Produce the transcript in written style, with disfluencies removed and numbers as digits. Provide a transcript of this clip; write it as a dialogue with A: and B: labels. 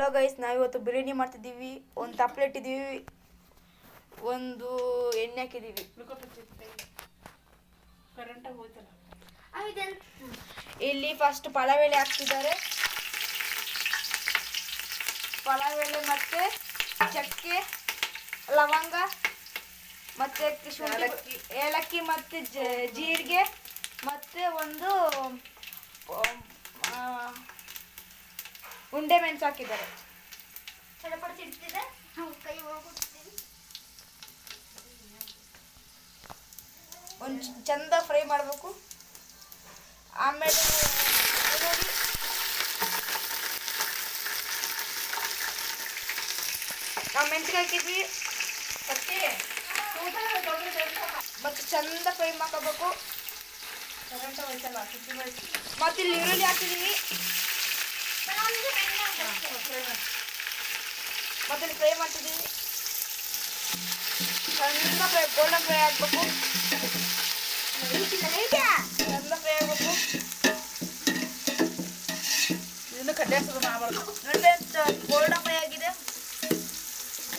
A: Hello guys, ನಾವಿವತ್ತು ಬಿರಿಯಾನಿ ಮಾಡ್ತಿದ್ದೀವಿ. ಒಂದು ತಪ್ಪಲೆ ಇಟ್ಟಿದ್ದೀವಿ, ಒಂದು ಎಣ್ಣೆ ಹಾಕಿದ್ದೀವಿ. ಇಲ್ಲಿ ಫಸ್ಟ್ ಪಲಾವ್ ಎಲೆ ಹಾಕ್ತಿದ್ದಾರೆ. ಪಲಾವ್ ಎಲೆ ಮತ್ತು ಚಕ್ಕೆ, ಲವಂಗ ಮತ್ತು ಏಲಕ್ಕಿ ಮತ್ತು ಜೀರಿಗೆ ಮತ್ತು ಒಂದು ಉಂಡೆ ಮೆಣಸು ಹಾಕಿದ್ದಾರೆ. ಒಂದು ಚಂದ ಫ್ರೈ ಮಾಡಬೇಕು. ಆಮೇಲೆ ನಾವು ಮೆಣಸಿಗೆ ಹಾಕಿದ್ವಿ ಮತ್ತು ಚಂದ ಫ್ರೈ ಮಾಡ್ಕೋಬೇಕು. ಮತ್ತು ಇಲ್ಲಿ ಈರುಳ್ಳಿ ಹಾಕಿದ್ದೀವಿ. ಮತ್ತೆ ಇಲ್ಲಿ ಫ್ರೈ ಮಾಡ್ತಿದ್ದೀವಿ. ಚಂದ ಫ್ರೈ, ಗೋಲ್ಡನ್ ಫ್ರೈ ಆಗಬೇಕು. ಚಂದ ಫ್ರೈ ಆಗಬೇಕು. ಇದನ್ನು ಕಡ್ಡೆ ಹಾಕೋದು ಮಾಡಬಾರ್ದು. ನೋಡಿ ಗೋಲ್ಡನ್ ಫ್ರೈ ಆಗಿದೆ.